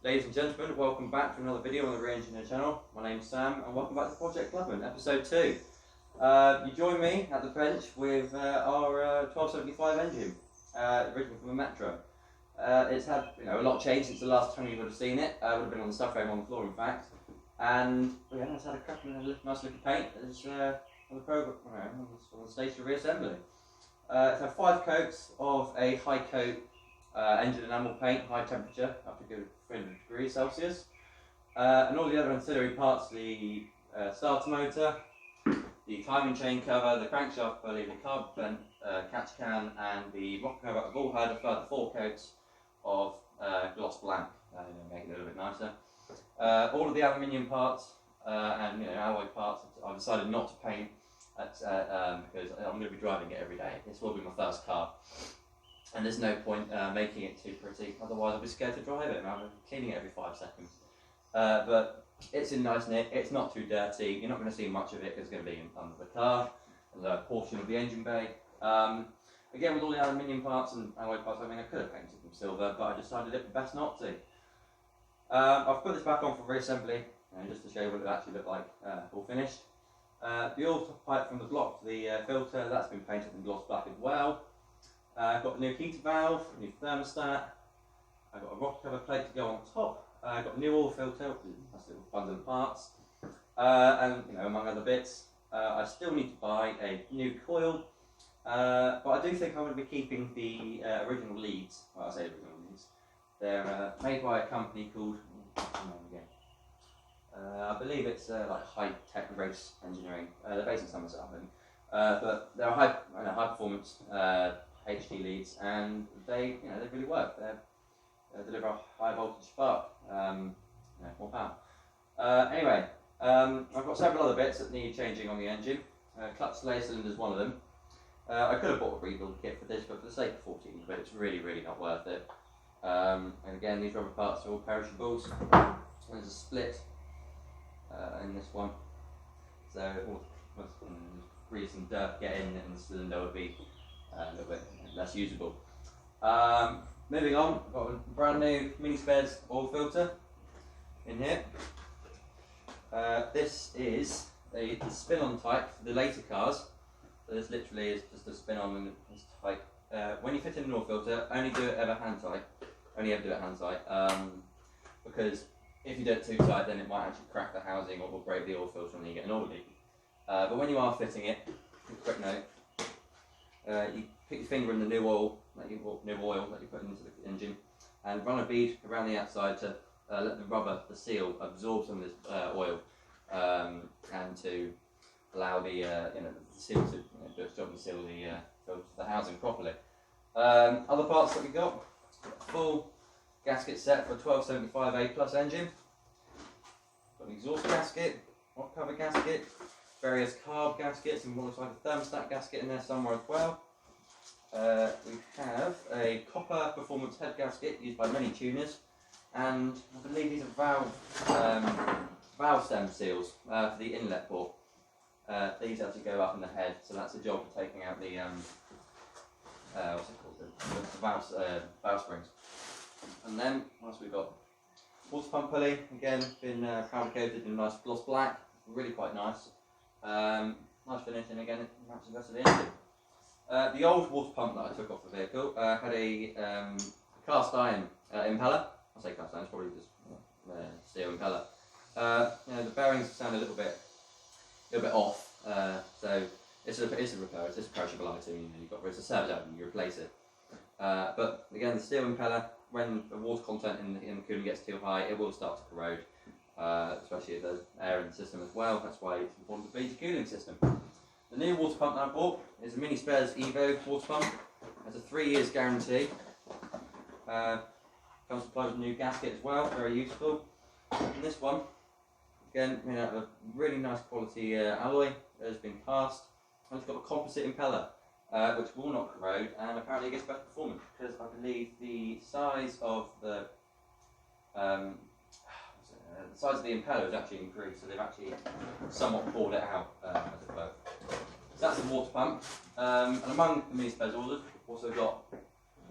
Ladies and gentlemen, welcome back to another video on the Reengineer channel. My name's Sam and welcome back to Project Clubman, episode 2. You join me at the bench with our 1275 engine, originally from a Metro. It's had a lot of change since the last time you would have seen it. Would have been on the stuff frame on the floor, in fact. And it's had a cracking nice looking paint. It's on the program, on the stage for reassembly. It's had 5 coats of a high coat engine enamel paint, high temperature, up to 300 degrees Celsius. And all the other ancillary parts, the starter motor, the timing chain cover, the crankshaft pulley, the carb vent catch can, and the rocker cover have all had a further 4 coats of gloss black, make it a little bit nicer. All of the aluminium parts and alloy parts, I've decided not to paint because I'm going to be driving it every day. This will be my first car. And there's no point making it too pretty, otherwise I'll be scared to drive it. I'm cleaning it every 5 seconds. But it's in nice nick, it's not too dirty, you're not going to see much of it because it's going to be under the car, the portion of the engine bay. Again, with all the aluminium parts and alloy parts, I could have painted them silver, but I decided it best not to. I've put this back on for reassembly, just to show you what it actually looked like all finished. The oil pipe from the block, the filter, that's been painted in gloss black as well. I've got a new heater valve, a new thermostat, I've got a rocker cover plate to go on top, I've got a new oil filter, that's little bundle of parts, and among other bits. I still need to buy a new coil, but I do think I'm going to be keeping the original leads. Well, I say original leads. They're made by a company called, I believe it's like High Tech Race Engineering. They're based in Somerset, I think. But they're high performance HD leads, and they really work. They deliver a high voltage spark, more power. Anyway, I've got several other bits that need changing on the engine. Clutch delay cylinder is one of them. I could have bought a rebuild kit for this, but for the sake of 14 quid, it's really not worth it. And again, these rubber parts are all perishables. There's a split in this one, so grease and dirt get in, and the cylinder would be a little bit less usable. Moving on, I've got a brand new mini spares oil filter in here. This is the spin-on type for the later cars. So this literally is just a spin-on and this type. When you fit in an oil filter, only do it ever hand tight. Only ever do it hand tight, because if you do it too tight, then it might actually crack the housing or break the oil filter and you get an oil leak. But when you are fitting it, quick note, you put your finger in the new oil that you put into the engine, and run a bead around the outside to let the seal, absorb some of this oil, and to allow the seal to do its job and seal the housing properly. Other parts that we got: full gasket set for a 1275 A+ engine. Got an exhaust gasket, rock cover gasket, various carb gaskets, and what looks like a thermostat gasket in there somewhere as well. We have a copper performance head gasket used by many tuners, and I believe these are valve stem seals for the inlet port. These actually go up in the head, so that's the job of taking out the valve springs. And then what else we've got? Water pump pulley, again been powder coated in nice gloss black, really quite nice. Nice finish, and again it matches the rest of the engine. The old water pump that I took off the vehicle had a cast iron impeller. I say cast iron, it's probably just steel impeller. The bearings sound a little bit off, so it's a repair. It's just a perishable item. It's a service item. You replace it. But again, the steel impeller, when the water content in the cooling gets too high, it will start to corrode. Especially if there's air in the system as well. That's why it's important to feed the cooling system. The new water pump that I bought is a Mini Spares Evo water pump. It has a 3 years guarantee. Comes supplied with a new gasket as well, very useful. And this one, again, a really nice quality alloy that has been cast. And it's got a composite impeller, which will not corrode, and apparently it gets better performance because I believe the size of the impeller is actually increased, so they've actually somewhat pulled it out, as it were. So that's the water pump. And among the mini spares ordered, also got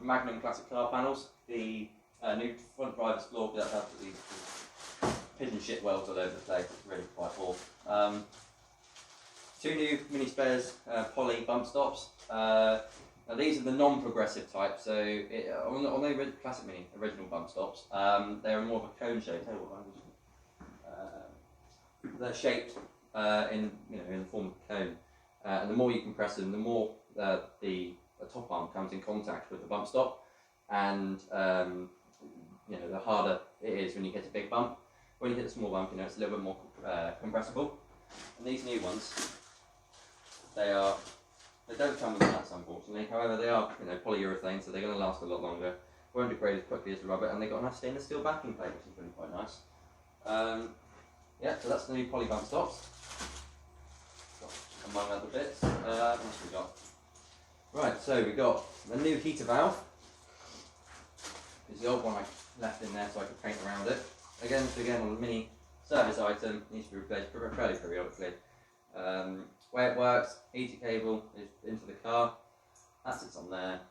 Magnum classic car panels, the New front driver's floor, that's absolutely pigeon shit welds all over the place. It's really quite poor. 2 new mini spares poly bump stops. Now these are the non-progressive type, so on the classic mini original bump stops, they're more of a cone shape. They're shaped in the form of a cone, and the more you compress them, the more the top arm comes in contact with the bump stop, and the harder it is when you hit a big bump. When you hit a small bump, it's a little bit more compressible. And these new ones, they don't come with nuts, unfortunately. However, they are polyurethane, so they're going to last a lot longer. Won't degrade as quickly as the rubber, and they've got a nice stainless steel backing plate, which is really quite nice. So that's the new poly bump stops. Among other bits. What else have we got? Right, so we've got the new heater valve. It's the old one I left in there so I could paint around it. Again, on a mini service item, needs to be replaced fairly periodically. Way it works, heater cable is into the car, that sits on there.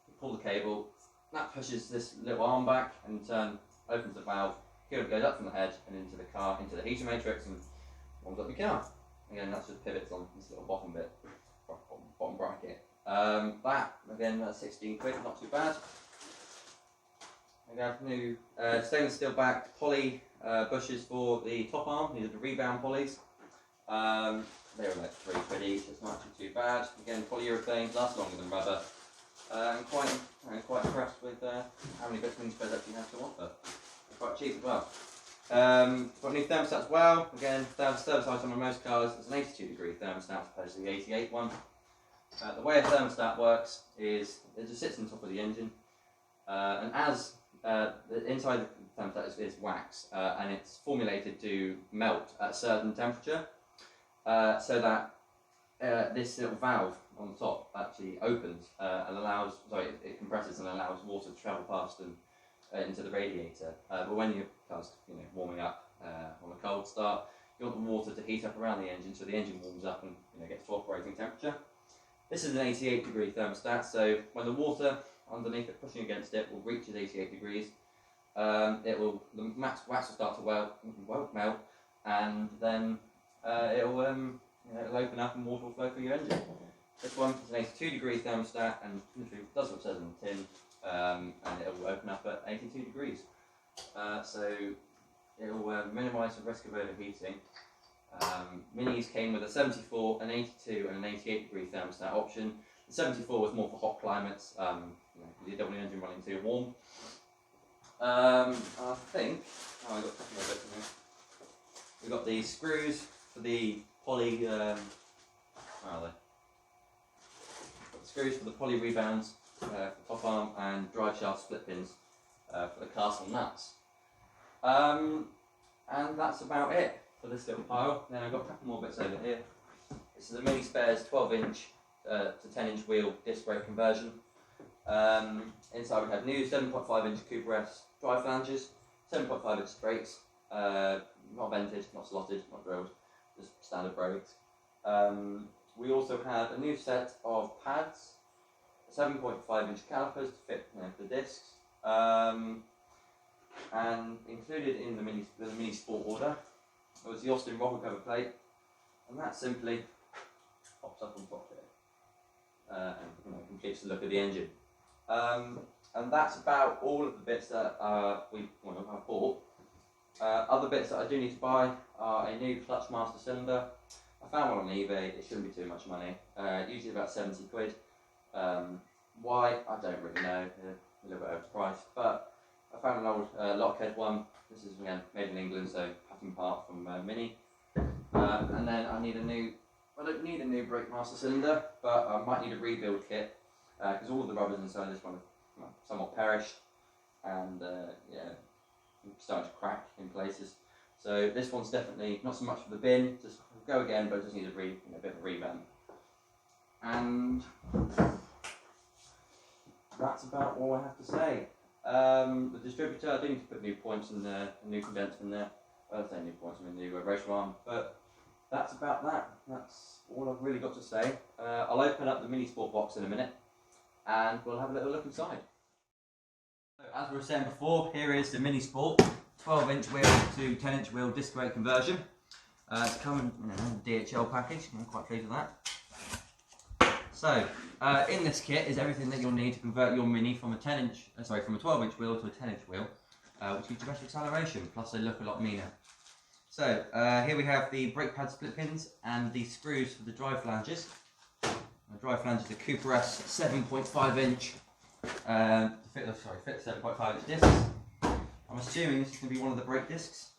You pull the cable, that pushes this little arm back and in turn opens the valve. Here it goes up from the head and into the car, into the heater matrix, and warms up your car. Again, that's just pivots on this little bottom bit, bottom bracket. That's 16 quid, not too bad. We have new stainless steel backed poly bushes for the top arm. These are the rebound polys. They were like 3 quid each, it's not actually too bad. Again, polyurethane, lasts longer than rubber. I'm quite impressed with how many bits of mini spares actually have to offer. They're quite cheap as well. Got a new thermostat as well. Again, service item on most cars. It's an 82 degree thermostat as opposed to the 88 one. The way a thermostat works is it just sits on top of the engine, and as inside the thermostat is wax, and it's formulated to melt at a certain temperature, so that this little valve on the top actually opens and it compresses and allows water to travel past and into the radiator. But when your car's warming up on a cold start, you want the water to heat up around the engine so the engine warms up and gets to operating temperature. This is an 88 degree thermostat, so when the water underneath it pushing against it will reach 88 degrees, the wax will start to melt, and then it'll open up and water will flow through your engine. This one is an 82 degree thermostat and literally does what it says on the tin, and it will open up at 82 degrees. So it will minimise the risk of overheating. Minis came with a 74, an 82 and an 88 degree thermostat option. The 74 was more for hot climates, you don't want your engine running too warm. I think, I got a couple more bits in here. We've got the screws for the poly, where are they? Got the screws for the poly rebounds, for the top arm, and drive shaft split pins for the castle nuts. And that's about it for this little pile. Then I've got a couple more bits over here. This is a mini spares 12-inch to 10-inch wheel disc brake conversion. Inside we have new 7.5-inch Cooper S drive flanges, 7.5-inch brakes, not vented, not slotted, not drilled, just standard brakes. We also have a new set of pads, 7.5-inch calipers to fit the discs, and included in the mini sport order was the Austin rocker cover plate, and that simply pops up on top here and completes the look of the engine. And that's about all of the bits that I've bought. Other bits that I do need to buy are a new clutch master cylinder. I found one on eBay. It shouldn't be too much money. Usually about 70 quid. Why? I don't really know. A little bit overpriced, but I found an old Lockheed one. This is again made in England, so pattern part from Mini. And then I need a new. I don't need a new brake master cylinder, but I might need a rebuild kit because all of the rubbers inside this one have somewhat perished, and starting to crack in places. So this one's definitely not so much for the bin, just go again, but it just needs a bit of a revamp. And that's about all I have to say. The distributor, I do need to put new points in there, a new condenser in there. I don't say new points, I mean new racial arm, but that's about that. That's all I've really got to say. I'll open up the mini sport box in a minute and we'll have a little look inside. So as we were saying before, here is the Mini Sport 12-inch wheel to 10-inch wheel disc brake conversion. It's coming in a DHL package. I'm quite pleased with that. So in this kit is everything that you'll need to convert your Mini from a 12-inch wheel to a 10-inch wheel, which gives you better acceleration. Plus they look a lot meaner. So here we have the brake pad split pins and the screws for the drive flanges. The drive flange is a Cooper S 7.5-inch. Fit 7.5-inch discs. I'm assuming this is going to be one of the brake discs.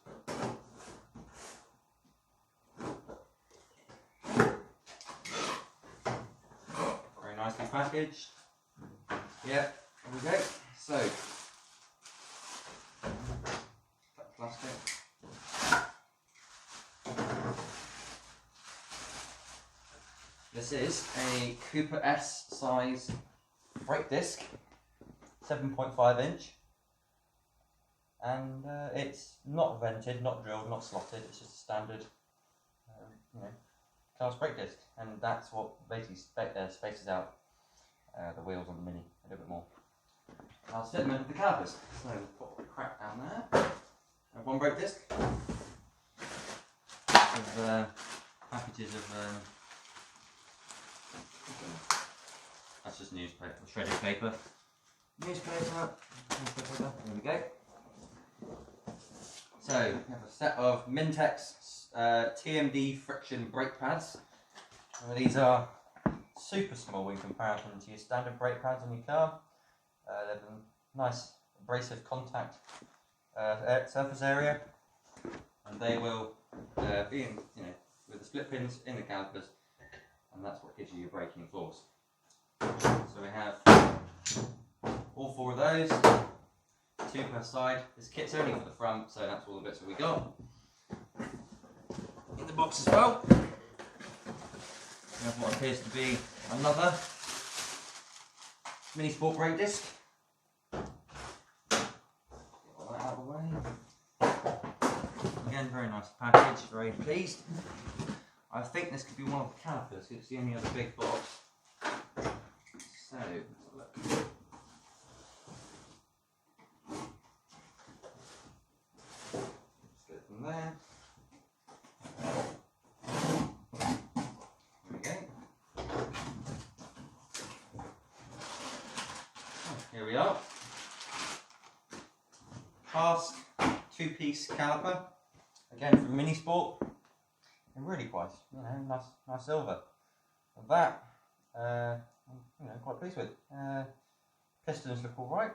Very nicely packaged. Yeah, there we go. So, plastic. This is a Cooper S size brake disc, 7.5-inch, and it's not vented, not drilled, not slotted. It's just a standard, class brake disc, and that's what basically spaces out the wheels on the Mini a little bit more. I'll set them into the calipers. So we'll put a crack down there. Have one brake disc. With packages of. That's just newspaper, shredded paper. Newspaper, there we go. So, we have a set of Mintex TMD friction brake pads. These are super small in comparison to your standard brake pads on your car. They have a nice abrasive contact surface area, and they will be in, with the split pins in the calipers, and that's what gives you your braking force. So we have all four of those, two per side. This kit's only for the front, so that's all the bits that we got. In the box as well, we have what appears to be another Mini Sport brake disc. Get all that out of the way. Again, very nice package, very pleased. I think this could be one of the calipers, it's the only other big box. So, let's have a look. Let's go from there. There we go. Here we are. Cask 2-piece caliper, again from Mini Sport. And really quite, nice silver. And that, quite pleased with. Pistons look all right.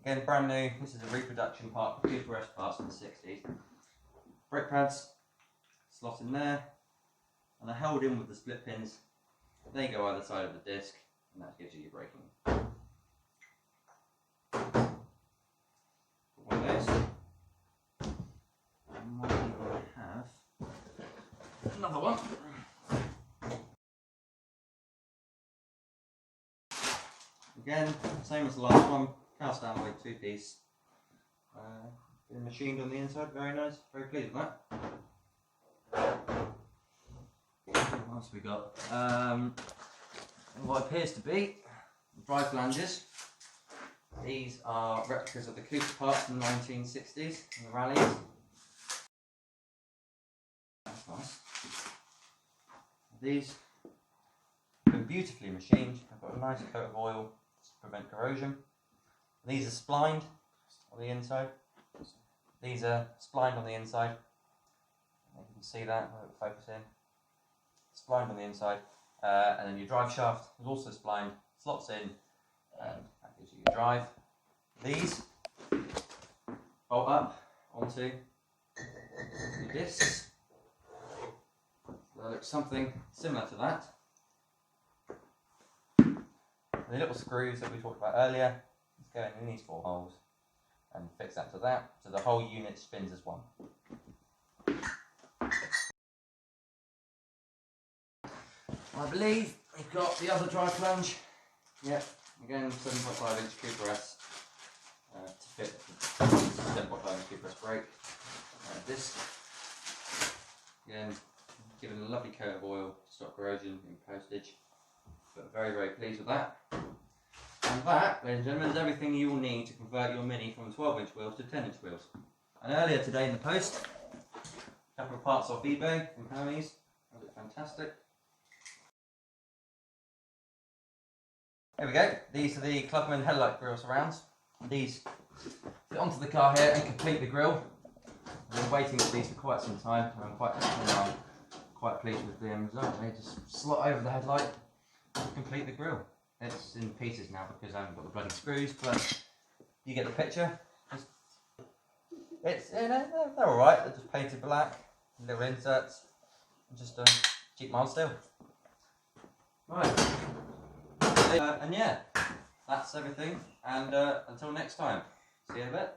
Again, brand new. This is a reproduction part for Cooper S parts from the 60s. Brake pads slot in there, and they're held in with the split pins. They go either side of the disc, and that gives you your braking. Put one of those. And what we have another one. Again, same as the last one, cast alloy 2-piece. Been machined on the inside, very nice, very pleased with that. What else we got? What appears to be drive flanges. These are replicas of the Cooper parts from the 1960s in the rallies. That's nice. These have been beautifully machined. I've got a nice coat of oil to prevent corrosion. These are splined on the inside. These are splined on the inside. You can see that, I'll focus in. Splined on the inside. And then your drive shaft is also splined, slots in, and that gives you your drive. These bolt up onto your discs. They look something similar to that. The little screws that we talked about earlier, just go in these 4 holes and fix that to that, so the whole unit spins as one. I believe we've got the other drive flange. Yep, again 7.5-inch Cooper S to fit the 7.5-inch Cooper S brake disc. Again, given a lovely coat of oil to stop corrosion in postage, but very, very pleased with that. And that, ladies and gentlemen, is everything you will need to convert your Mini from 12-inch wheels to 10-inch wheels. And earlier today in the post, a couple of parts off eBay from Hermes. That was fantastic. Here we go. These are the Clubman headlight grille surrounds. These fit onto the car here and complete the grille. I've been waiting for these for quite some time, and I'm quite pleased with the end result. They just slot over the headlight and complete the grille. It's in pieces now because I haven't got the bloody screws, but you get the picture. They're alright, they're just painted black, little inserts, just a cheap mild steel. Right, and yeah, that's everything, and until next time, see you in a bit.